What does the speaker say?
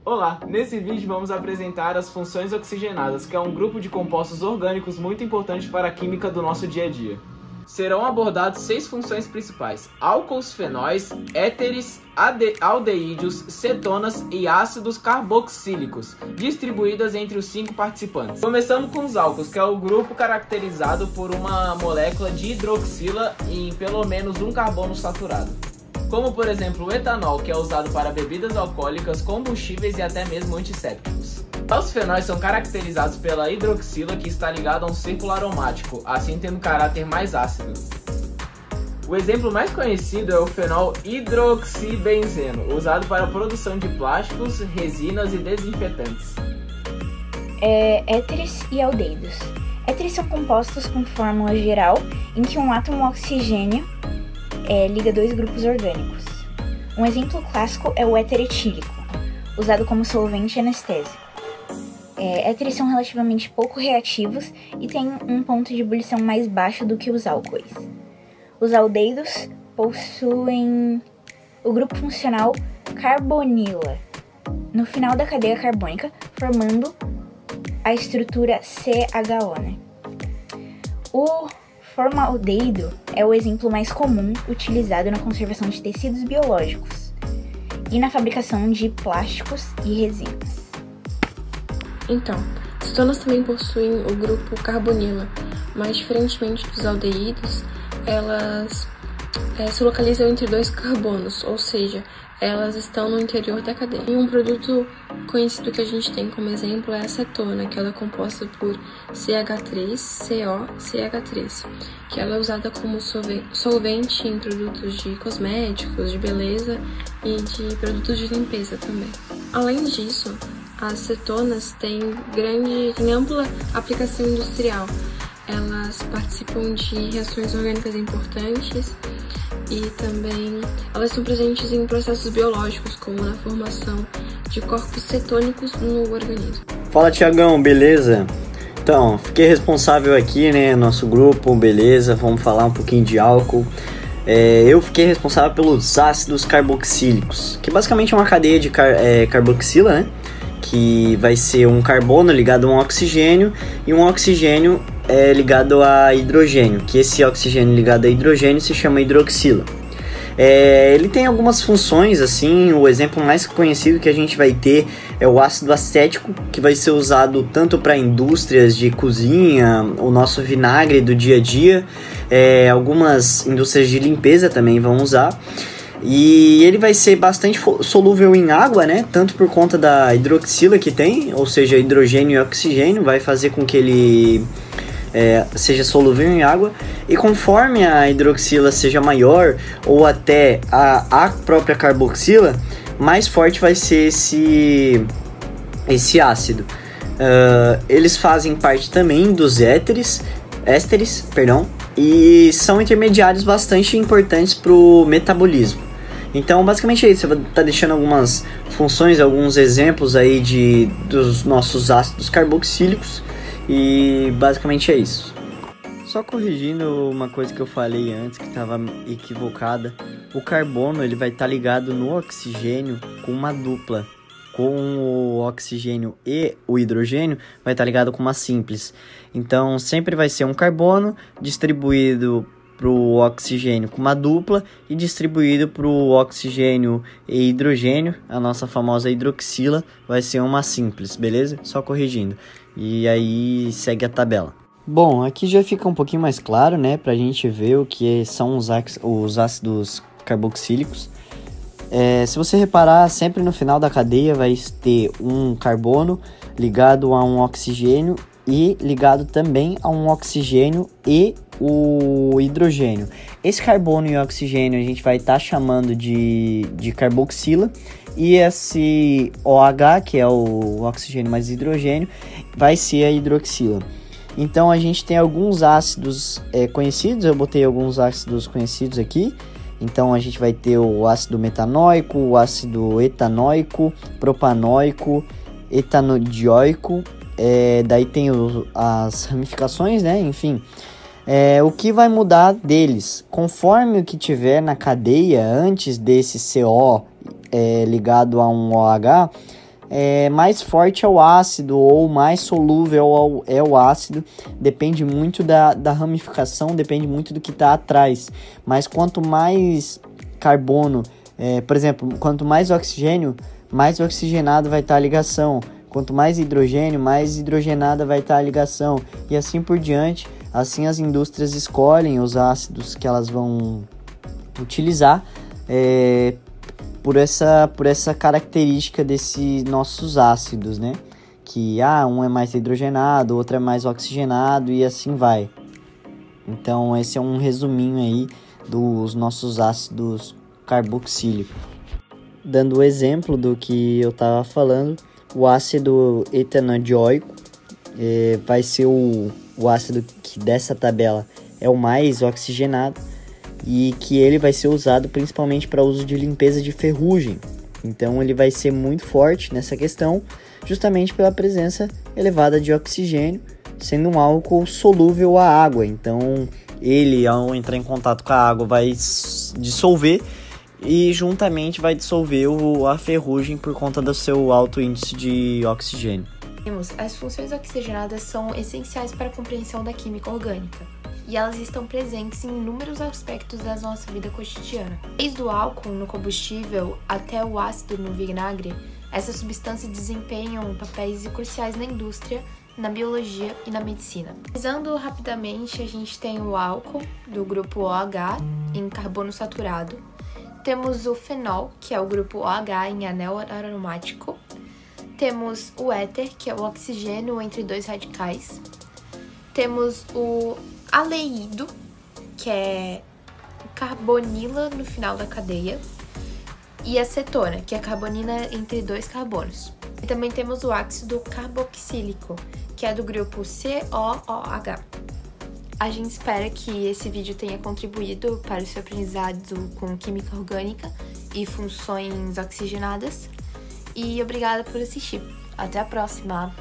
Olá! Nesse vídeo vamos apresentar as funções oxigenadas, que é um grupo de compostos orgânicos muito importante para a química do nosso dia a dia. Serão abordados 6 funções principais: álcools, fenóis, éteres, aldeídos, cetonas e ácidos carboxílicos, distribuídas entre os 5 participantes. Começando com os álcools, que é o grupo caracterizado por uma molécula de hidroxila em pelo menos um carbono saturado, como por exemplo o etanol, que é usado para bebidas alcoólicas, combustíveis e até mesmo antissépticos. Os fenóis são caracterizados pela hidroxila, que está ligada a um círculo aromático, assim tendo caráter mais ácido. O exemplo mais conhecido é o fenol hidroxibenzeno, usado para a produção de plásticos, resinas e desinfetantes. Éteres e aldeídos. Éteres são compostos com fórmula geral em que um átomo oxigênio liga 2 grupos orgânicos. Um exemplo clássico é o éter etílico, usado como solvente anestésico. Éteres são relativamente pouco reativos e têm um ponto de ebulição mais baixo do que os álcoois. Os aldeídos possuem o grupo funcional carbonila no final da cadeia carbônica, formando a estrutura CHO. O formaldeído é o exemplo mais comum utilizado na conservação de tecidos biológicos e na fabricação de plásticos e resinas. Então, cetonas também possuem o grupo carbonila, mas diferentemente dos aldeídos, elas se localizam entre 2 carbonos, ou seja, elas estão no interior da cadeia. E um produto conhecido que a gente tem como exemplo é a cetona, que ela é composta por CH3COCH3, que ela é usada como solvente em produtos de cosméticos, de beleza e de produtos de limpeza também. Além disso, as cetonas têm ampla aplicação industrial. Elas participam de reações orgânicas importantes e também elas são presentes em processos biológicos, como na formação de corpos cetônicos no organismo. Fala, Tiagão, beleza? Então, fiquei responsável aqui, né, nosso grupo, beleza? Vamos falar um pouquinho de álcool. Eu fiquei responsável pelos ácidos carboxílicos, que basicamente é uma cadeia de carboxila, né? Que vai ser um carbono ligado a um oxigênio e um oxigênio ligado a hidrogênio, que esse oxigênio ligado a hidrogênio se chama hidroxila. Ele tem algumas funções, assim, o exemplo mais conhecido que a gente vai ter é o ácido acético, que vai ser usado tanto para indústrias de cozinha, o nosso vinagre do dia a dia, algumas indústrias de limpeza também vão usar. E ele vai ser bastante solúvel em água, né? Tanto por conta da hidroxila que tem, ou seja, hidrogênio e oxigênio, vai fazer com que ele seja solúvel em água. E conforme a hidroxila seja maior, ou até a própria carboxila, mais forte vai ser esse ácido. Eles fazem parte também dos ésteres, e são intermediários bastante importantes para o metabolismo. Então, basicamente é isso. Eu vou estar deixando algumas funções, alguns exemplos aí dos nossos ácidos carboxílicos. E basicamente é isso. Só corrigindo uma coisa que eu falei antes, que estava equivocada. O carbono ele vai estar ligado no oxigênio com uma dupla. Com o oxigênio e o hidrogênio vai estar ligado com uma simples. Então, sempre vai ser um carbono distribuído para o oxigênio com uma dupla e distribuído para o oxigênio e hidrogênio, a nossa famosa hidroxila, vai ser uma simples, beleza? Só corrigindo. E aí segue a tabela. Bom, aqui já fica um pouquinho mais claro, né, para a gente ver o que são os ácidos carboxílicos. Se você reparar, sempre no final da cadeia vai ter um carbono ligado a um oxigênio e ligado também a um oxigênio e o hidrogênio. Esse carbono e oxigênio a gente vai estar chamando de carboxila, e esse OH, que é o oxigênio mais hidrogênio, vai ser a hidroxila. Então a gente tem alguns ácidos conhecidos, eu botei alguns ácidos conhecidos aqui. Então a gente vai ter o ácido metanóico, o ácido etanóico, propanoico, etanodioico, daí tem as ramificações, né? Enfim, o que vai mudar deles, conforme o que tiver na cadeia antes desse CO ligado a um OH, mais forte é o ácido ou mais solúvel é o ácido. Depende muito da ramificação, depende muito do que está atrás. Mas quanto mais carbono, por exemplo, quanto mais oxigênio, mais oxigenado vai estar a ligação. Quanto mais hidrogênio, mais hidrogenada vai estar a ligação. E assim por diante. Assim as indústrias escolhem os ácidos que elas vão utilizar por essa característica desses nossos ácidos, né? Que um é mais hidrogenado, outro é mais oxigenado e assim vai. Então esse é um resuminho aí dos nossos ácidos carboxílicos. Dando o exemplo do que eu estava falando, o ácido etanodióico vai ser o ácido que dessa tabela é o mais oxigenado e que ele vai ser usado principalmente para uso de limpeza de ferrugem. Então ele vai ser muito forte nessa questão, justamente pela presença elevada de oxigênio, sendo um álcool solúvel à água. Então ele, ao entrar em contato com a água, vai dissolver e juntamente vai dissolver a ferrugem por conta do seu alto índice de oxigênio. As funções oxigenadas são essenciais para a compreensão da química orgânica, e elas estão presentes em inúmeros aspectos da nossa vida cotidiana. Desde o álcool no combustível até o ácido no vinagre, essas substâncias desempenham papéis cruciais na indústria, na biologia e na medicina. Analisando rapidamente, a gente tem o álcool, do grupo OH, em carbono saturado. Temos o fenol, que é o grupo OH em anel aromático. Temos o éter, que é o oxigênio entre dois radicais. Temos o aldeído, que é carbonila no final da cadeia. E a cetona, que é carbonila entre dois carbonos. E também temos o ácido carboxílico, que é do grupo COOH. A gente espera que esse vídeo tenha contribuído para o seu aprendizado com química orgânica e funções oxigenadas. E obrigada por assistir. Até a próxima!